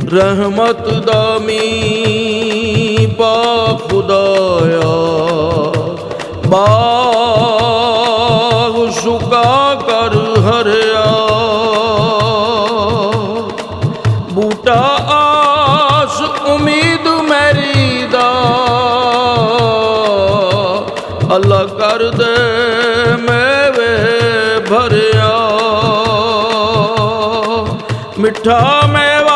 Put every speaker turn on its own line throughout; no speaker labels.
रहमत दामी पा खुदाया बाग सुका कर हरिया बूटा आस उम्मीद मेरी दा अल्लाह कर दे मेवे भरिया मिठा मेवा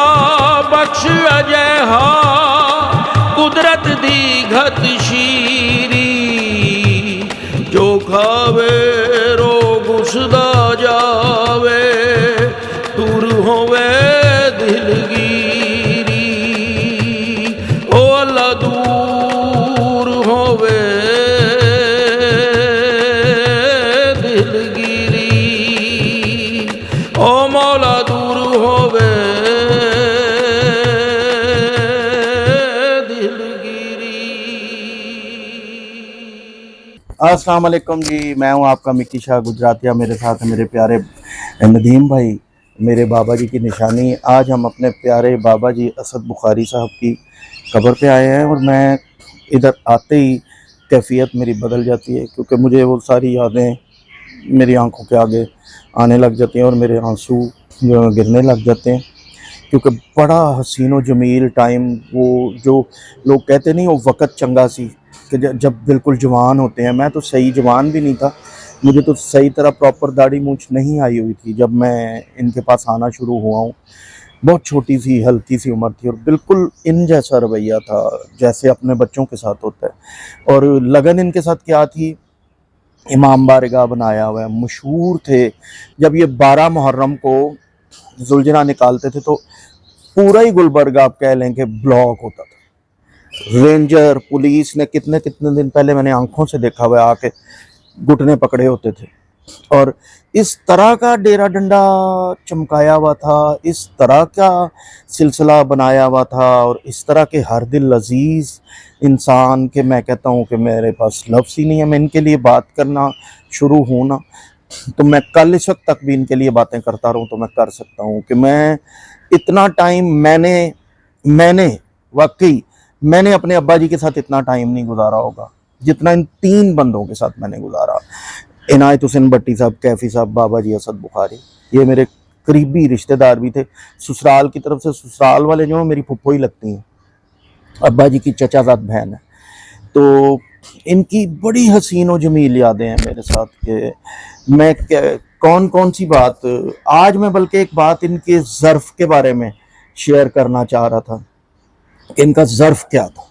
बख्श अजय हा कुदरत दी घत शीरी जो खावे रोग उसदा जावे दूर होवे दिलगीरी ओ अल्लाह दूर होवे दिलगीरी ओ मौला दूर होवे
अस्सलाम वालेकुम जी, मैं हूं आपका मिक्की शाह गुजरातिया। मेरे साथ है मेरे प्यारे नदीम भाई, मेरे बाबा जी की निशानी। आज हम अपने प्यारे बाबा जी असद बुखारी साहब की कब्र पे आए हैं और मैं इधर आते ही कैफियत मेरी बदल जाती है, क्योंकि मुझे वो सारी यादें मेरी आंखों के आगे आने लग जाती हैं और मेरे आंसू गिरने लग जाते हैं, क्योंकि बड़ा हसीन व जमील टाइम, वो जो लोग कहते नहीं वो वक़्त चंगा सी, कि जब बिल्कुल जवान होते हैं। मैं तो सही जवान भी नहीं था, मुझे तो सही तरह प्रॉपर दाढ़ी मूंछ नहीं आई हुई थी जब मैं इनके पास आना शुरू हुआ हूँ। बहुत छोटी सी हल्की सी उम्र थी और बिल्कुल इन जैसा रवैया था जैसे अपने बच्चों के साथ होता है। और लगन इनके साथ क्या थी, इमाम बारगाह बनाया हुआ है, मशहूर थे। जब ये 12 मुहर्रम को जुलजना निकालते थे तो पूरा ही गुलबर्ग आप कह लें कि ब्लॉक होता था। रेंजर पुलिस ने कितने कितने दिन पहले मैंने आंखों से देखा हुआ आके घुटने पकड़े होते थे। और इस तरह का डेरा डंडा चमकाया हुआ था, इस तरह का सिलसिला बनाया हुआ था और इस तरह के हर दिल लजीज इंसान के मैं कहता हूँ कि मेरे पास लफ्ज़ ही नहीं है। मैं इनके लिए बात करना शुरू हूँ ना, तो मैं कल इस वक्त तक भी इनके लिए बातें करता रहूँ तो मैं कर सकता हूँ कि मैं इतना टाइम मैंने वाकई मैंने अपने अब्बा जी के साथ इतना टाइम नहीं गुजारा होगा जितना इन 3 बंदों के साथ मैंने गुजारा। इनायत हुसैन भट्टी साहब, कैफी साहब, बाबा जी असद बुखारी, ये मेरे करीबी रिश्तेदार भी थे। ससुराल की तरफ से ससुराल वाले जो मेरी फुप्पो ही लगती हैं, अब्बा जी की चचाजाद बहन है। तो इनकी बड़ी हसीन व जमील यादें हैं मेरे साथ के मैं कौन कौन सी बात आज मैं बल्कि एक बात इनके ज़र्फ़ के बारे में शेयर करना चाह रहा था कि इनका ज़र्फ़ क्या था,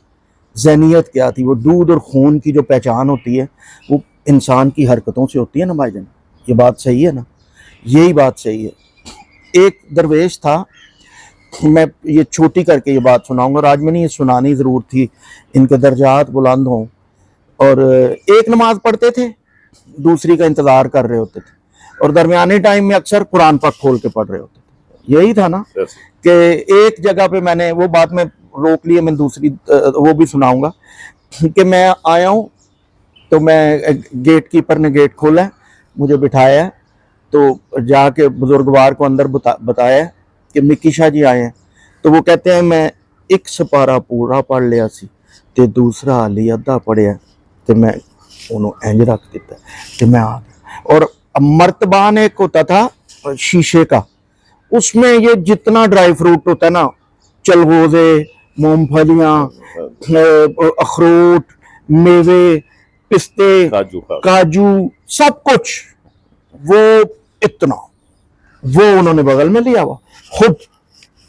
ज़हनियत क्या थी। वो दूध और खून की जो पहचान होती है वो इंसान की हरकतों से होती है ना भाईजान, ये बात सही है ना, यही बात सही है। एक दरवेश था, मैं ये छोटी करके ये बात सुनाऊंगा और आज मैंने ये सुनानी ज़रूर थी, इनके दर्जात बुलंद हों। और एक नमाज पढ़ते थे, दूसरी का इंतज़ार कर रहे होते थे और दरमियाने टाइम में अक्सर कुरान पाक खोल के पढ़ रहे होते थे। यही था ना कि एक जगह पे मैंने वो बात में रोक लिए, मैं दूसरी वो भी सुनाऊंगा कि मैं आया हूँ तो मैं गेट कीपर ने गेट खोला है, मुझे बिठाया है, तो जाके बुजुर्गवार को अंदर बताया कि मिक्की शाह जी आए हैं। तो वो कहते हैं मैं एक सपारा पूरा पढ़ लिया सी ते दूसरा हाली अद्धा पढ़िया, तो मैं उन्होंने इंज रख दिता कि मैं आ गया। और मर्तबान एक होता था शीशे का, उसमें ये जितना ड्राई फ्रूट होता है ना, चलगोजे, मूंगफलियाँ, अखरोट, मेवे, पिस्ते, काजू, सब कुछ वो इतना वो उन्होंने बगल में लिया हुआ खुद।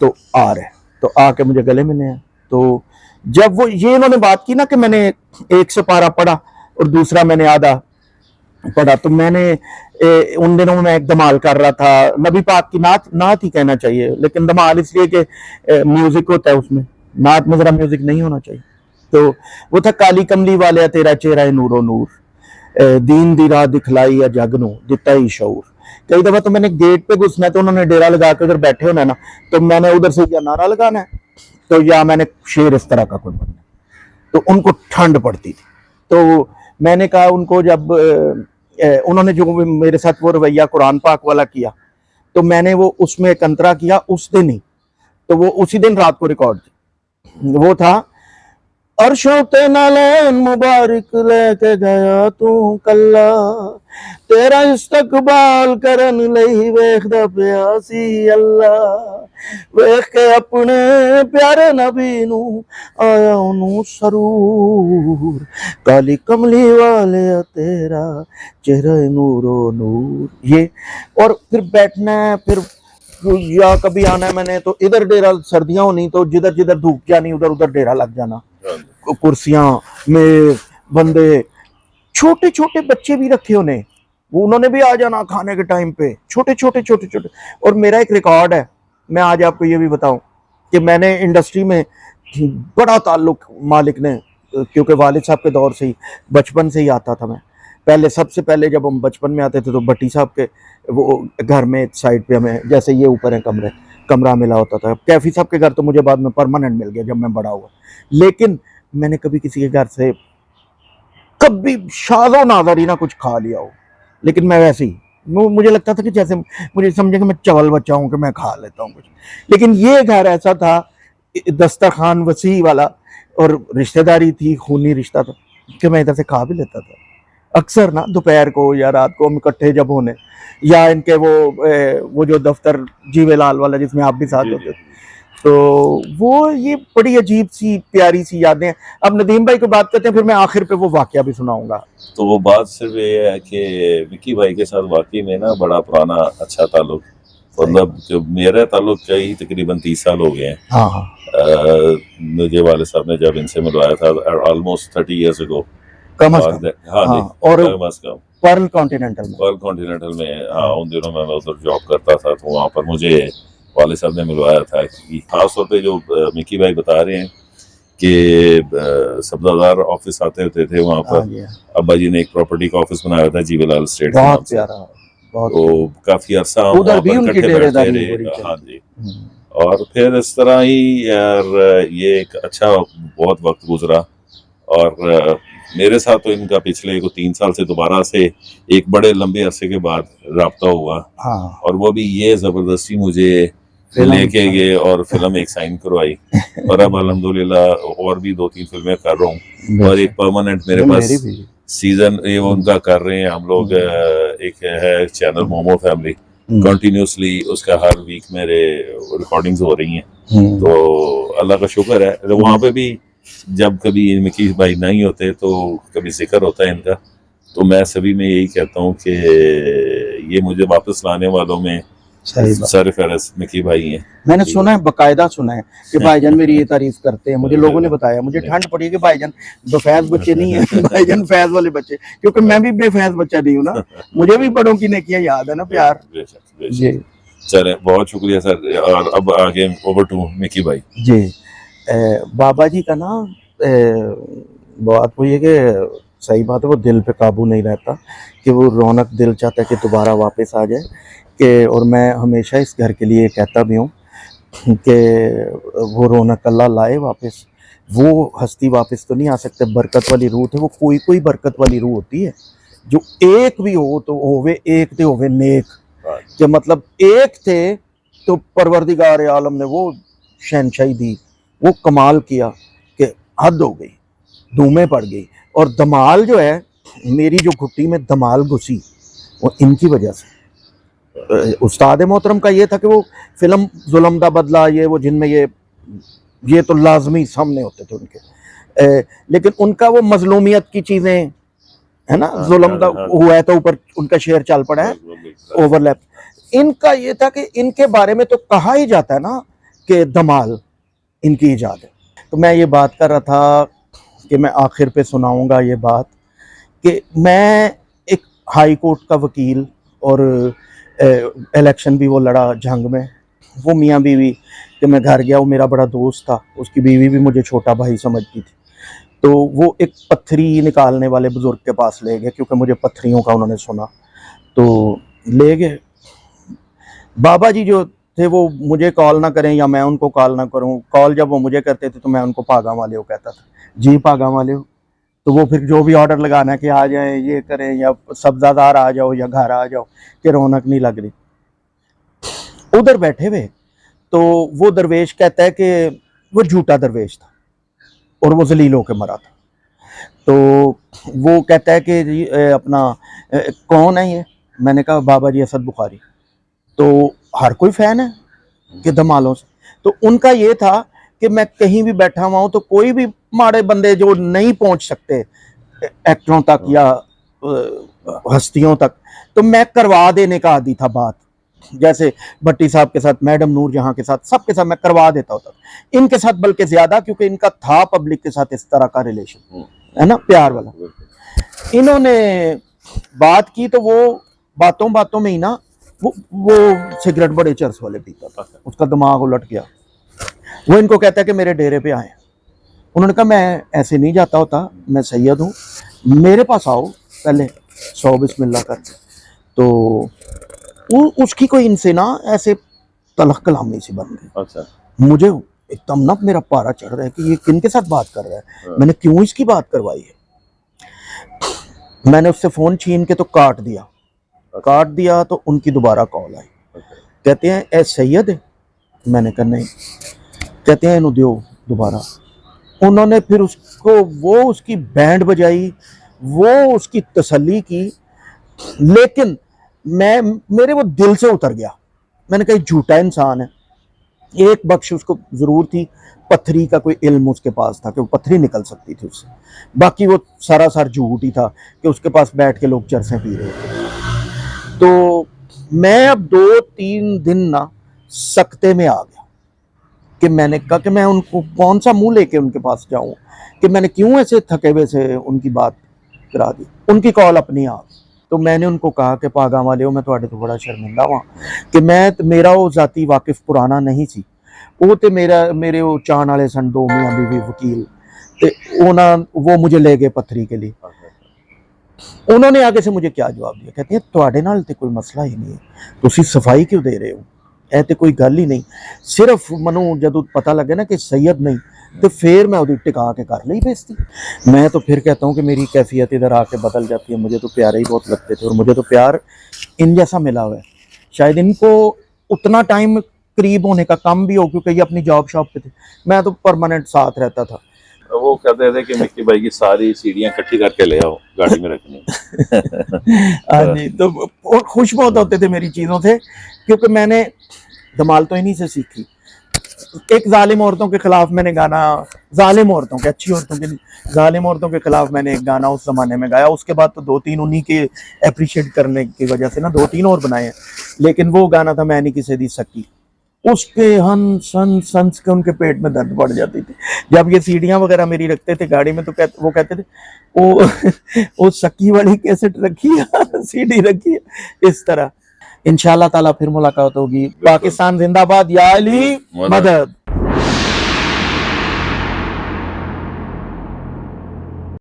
तो आ रहे तो आके मुझे गले मिले हैं। तो जब वो ये इन्होंने बात की ना कि मैंने एक से पारा पढ़ा और दूसरा मैंने आधा पढ़ा, तो मैंने उन दिनों में मैं एक धमाल कर रहा था, नबी पाक की नात ही कहना चाहिए, लेकिन धमाल इसलिए कि म्यूजिक होता है उसमें, नात में जरा म्यूजिक नहीं होना चाहिए। तो वो था काली कमली वाले तेरा चेहरा है नूरो नूर, दीन दी राह दिखलाई या जग नू दिता ही शऊर। कई दफा तो मैंने गेट पे घुसना है तो उन्होंने डेरा लगा के उधर बैठे होना है ना, तो मैंने उधर से या नारा लगाना है तो या मैंने शेर इस तरह का कोई बनना है, तो उनको ठंड पड़ती थी। तो मैंने कहा उनको, जब उन्होंने जो मेरे साथ वो रवैया कुरान पाक वाला किया, तो मैंने वो उसमें एक अंतरा किया उस दिन ही। तो वो उसी दिन रात को रिकॉर्ड, वो था अरशों ते नालैन मुबारक लेके गया तू कल्ला, तेरा इस्तकबाल करन लई वेखदा पिया सी अल्लाह, वेख के अपने प्यारे नबी नू आया ओनू सरूर, काली कमली वाले तेरा चेहरा नूरो नूर। ये और फिर बैठना है, फिर या कभी आना है मैंने तो इधर डेरा, सर्दियां होनी तो जिधर जिधर धूप जानी उधर उधर डेरा लग जाना, कुर्सियां मेज बंदे, छोटे छोटे बच्चे भी रखे उन्हें, वो उन्होंने भी आ जाना खाने के टाइम पे, छोटे छोटे छोटे छोटे। और मेरा एक रिकॉर्ड है, मैं आज आपको ये भी बताऊं कि मैंने इंडस्ट्री में बड़ा ताल्लुक मालिक ने, क्योंकि वालिद साहब के दौर से ही बचपन से ही आता था मैं। पहले सबसे पहले जब हम बचपन में आते थे तो भट्टी साहब के वो घर में साइड पे हमें, जैसे ये ऊपर है कमरा मिला होता था। कैफी साहब के घर तो मुझे बाद में परमानेंट मिल गया जब मैं बड़ा हुआ, लेकिन मैंने कभी किसी के घर से कभी शादो नादर ही ना कुछ खा लिया हो, लेकिन मैं वैसे ही, मुझे लगता था कि जैसे मुझे समझे कि मैं चवल बच्चा हूँ कि मैं खा लेता हूँ कुछ। लेकिन ये घर ऐसा था, दस्तरखान वसी वाला, और रिश्तेदारी थी, खूनी रिश्ता था, कि मैं इधर से खा भी लेता था अक्सर ना, दोपहर को या रात को हम इकट्ठे जब होने, या इनके वो जो दफ्तर जीवेलाल वाला जिसमें आप भी साथ होते थे, तो वो ये बड़ी अजीब सी प्यारी सी यादें हैं। अब नदीम भाई को बात करते हैं, फिर मैं आखिर पे वो वाकया भी सुनाऊंगा।
तो वो बात सिर्फ ये है कि विक्की भाई के साथ वाकई में ना बड़ा पुराना अच्छा ताल्लुक, मतलब जो मेरा ताल्लुक कई तकरीबन 30 साल हो गए हैं।
हाँ हाँ,
मुझे वाले साहब ने जब इनसे मिलवाया था ऑलमोस्ट 30 years ago,
कम अज कम।
हाँ
हाँ,
जी,
और
कम अज कम
पर्ल कॉन्टिनेंटल में,
वर्ल्ड कॉन्टिनेंटल में। हाँ, उन दिनों में मैं उधर जॉब करता था, तो वहाँ पर मुझे वाले साहब ने मिलवाया था। कि खास तौर पे जो मिकी भाई बता रहे हैं कि सब्जादार ऑफिस आते होते थे वहाँ पर, अब्बा जी ने एक प्रॉपर्टी का ऑफिस बनाया था जीवेलाल स्टेट,
बहुत प्यारा, बहुत
तो काफी अरसा
उधर भी उनकी डेरेदारी।
हाँ जी। और फिर इस तरह ही यार ये एक अच्छा बहुत वक्त गुजरा, और मेरे साथ तो इनका पिछले 3 साल से दोबारा से एक बड़े लंबे अरसे के बाद राब्ता हुआ।
हाँ,
और वो भी ये जबरदस्ती मुझे लेके गए और फिल्म एक साइन करवाई, और अब अल्हम्दुलिल्लाह और भी 2-3 फिल्में कर रहा हूँ, और एक परमानेंट मेरे पास सीजन ये उनका कर रहे हैं हम लोग। एक है चैनल मोमो फैमिली, कंटिन्यूसली उसका हर वीक मेरे रिकॉर्डिंग्स हो रही हैं, तो अल्लाह का शुक्र है। तो वहाँ पे भी जब कभी मिकी भाई नहीं होते तो कभी जिक्र होता है इनका, तो मैं सभी में यही कहता हूँ कि ये मुझे वापस लाने वालों में सरफहरिस्त मिकी भाई हैं।
मैंने सुना है, बकायदा सुना है कि भाईजान मेरी ये तारीफ करते हैं, मुझे लोगों ने बताया, मुझे ठंड पड़ी है कि भाईजान बेफैज बच्चे नहीं है, भाईजान फैज वाले बच्चे, क्योंकि मैं भी बेफैज बच्चा नहीं हूँ ना, मुझे भी बड़ों की नेकियां याद है ना, प्यार जी।
चले, बहुत शुक्रिया सर, और अब आगे ओवर टू मिकी भाई
जी। बाबा जी का ना बात हुई है कि सही बात है, वो दिल पे काबू नहीं रहता, कि वो रौनक दिल चाहता है कि दोबारा वापस आ जाए। कि और मैं हमेशा इस घर के लिए कहता भी हूँ कि वो रौनक अल्लाह लाए वापस, वो हस्ती वापस तो नहीं आ सकते, बरकत वाली रूह है वो, कोई कोई बरकत वाली रूह होती है जो एक भी हो तो होवे एक थे होवे नेक, कि मतलब एक थे तो परवरदिगार आलम ने वो शहनशाही दी, वो कमाल किया कि हद हो गई, धूमें पड़ गई। और धमाल जो है, मेरी जो घुट्टी में धमाल घुसी वो इनकी वजह से। उस्ताद मोहतरम का ये था कि वो फिल्म जुल्म दा बदला, ये वो जिनमें ये तो लाजमी सामने होते थे उनके, लेकिन उनका वो मजलूमियत की चीज़ें है ना, जुल्म दा हुआ है तो ऊपर उनका शेर चल पड़ा है, ओवरलैप। इनका ये था कि इनके बारे में तो कहा ही जाता है ना कि धमाल इनकी इजाद है। तो मैं ये बात कर रहा था कि मैं आखिर पे सुनाऊंगा ये बात कि मैं एक हाई कोर्ट का वकील, और इलेक्शन भी वो लड़ा जंग में, वो मियाँ बीवी कि मैं घर गया, वो मेरा बड़ा दोस्त था, उसकी बीवी भी मुझे छोटा भाई समझती थी, तो वो एक पत्थरी निकालने वाले बुजुर्ग के पास ले गए, क्योंकि मुझे पत्थरियों का उन्होंने सुना, तो ले गए। बाबा जी जो थे वो मुझे कॉल ना करें या मैं उनको कॉल ना करूं, कॉल जब वो मुझे करते थे तो मैं उनको पागा वाले हो कहता था, जी पागा वाले हो, तो वो फिर जो भी ऑर्डर लगाना कि आ जाएं, ये करें, या सब्जादार आ जाओ या घर आ जाओ, कि रौनक नहीं लग रही। उधर बैठे हुए तो वो दरवेश कहता है कि वो झूठा दरवेश था और वो जलील होकर मरा था। तो वो कहता है कि जी अपना कौन है ये? मैंने कहा बाबा जी असद बुखारी। तो हर कोई फ़ैन है कि धमालों से। तो उनका ये था कि मैं कहीं भी बैठा हुआ हूँ तो कोई भी माड़े बंदे जो नहीं पहुँच सकते एक्टरों तक या हस्तियों तक, तो मैं करवा देने का आदी था बात। जैसे भट्टी साहब के साथ, मैडम नूर जहाँ के साथ, सबके साथ मैं करवा देता होता, इनके साथ बल्कि ज्यादा, क्योंकि इनका था पब्लिक के साथ इस तरह का रिलेशन, है ना, प्यार वाला। इन्होंने बात की तो वो बातों बातों में ही ना वो सिगरेट बड़े चर्स वाले पीता था, उसका दिमाग उलट गया। वो इनको कहता है कि मेरे डेरे पे आए। उन्होंने कहा मैं ऐसे नहीं जाता होता, मैं सैयद हूँ, मेरे पास आओ पहले 100 बिस्मिल्लाह करके। तो उसकी कोई इनसे ना ऐसे तलख कलामी सी बन गई।
अच्छा।
मुझे एकदम ना मेरा पारा चढ़ रहा है कि ये किनके साथ बात कर रहा है, मैंने क्यों इसकी बात करवाई है। मैंने उससे फोन छीन के तो काट दिया तो उनकी दोबारा कॉल आई। कहते हैं ए सैयद है? मैंने कहा नहीं। कहते हैं इन्हों दियो दोबारा। उन्होंने फिर वो उसकी बैंड बजाई, वो उसकी तसल्ली की, लेकिन मेरे वो दिल से उतर गया। मैंने कहा झूठा इंसान है। एक बख्श उसको जरूर थी, पत्थरी का कोई इल्म उसके पास था कि वो पत्थरी निकल सकती थी उससे, बाकी वो सरासर झूठ ही था कि उसके पास बैठ के लोग चरसे पी रहे थे। तो मैं अब 2-3 दिन ना सकते में आ गया कि मैंने कहा कि मैं उनको कौन सा मुंह लेके उनके पास जाऊं, कि मैंने क्यों ऐसे थके हुए से उनकी बात करा दी। उनकी कॉल अपनी आ गई। तो मैंने उनको कहा कि पागा वाले हो, मैं थोड़े तो बड़ा शर्मिंदा हुआ कि मेरा वो जाती वाकिफ पुराना नहीं सी। वो तो मेरे वो चाहन वाले सन 2 मियां बीवी वकील ते वो मुझे ले गए पत्थरी के लिए। उन्होंने आगे से मुझे क्या जवाब दिया, कहते हैं तुहाडे नाल ते कोई मसला ही नहीं है, तुसी सफाई क्यों दे रहे हो, ऐ ते कोई गल ही नहीं। सिर्फ मनु जदों पता लगे ना कि सैयद नहीं, तो फिर मैं उदी टिका के कर ली बेइज्जती। मैं तो फिर कहता हूँ कि मेरी कैफियत इधर आके बदल जाती है। मुझे तो प्यारे ही बहुत लगते थे और मुझे तो प्यार इन जैसा मिला हुआ है। शायद इनको उतना टाइम करीब होने का कम भी हो, क्योंकि ये अपनी जॉब शॉप पे थे, मैं तो परमानेंट साथ रहता था।
वो कहते थे कि मिक्की भाई की सारी सीढ़ियां इकट्ठी करके ले आओ, गाड़ी में रखनी।
हाँ जी, तो और खुश बहुत होते थे मेरी चीज़ों से, क्योंकि मैंने धमाल तो इन्हीं से सीखी। एक जालिम औरतों के खिलाफ मैंने गाना, जालिम औरतों के, अच्छी औरतों के, जालिम औरतों के खिलाफ मैंने एक गाना उस जमाने में गाया। उसके बाद तो 2-3 उन्हीं के अप्रिशिएट करने की वजह से ना 2-3 और बनाए हैं, लेकिन वो गाना था मैं नहीं किसी दी सकी। उस पे हंस हंस हंस के उनके पेट में दर्द बढ़ जाती थी। जब ये सीढ़ियां वगैरह मेरी रखते थे गाड़ी में, तो वो कहते थे वो सकी वाली कैसेट रखी है, सीडी रखी है, इस तरह। इंशाल्लाह ताला फिर मुलाकात होगी। पाकिस्तान जिंदाबाद, या अली मदद।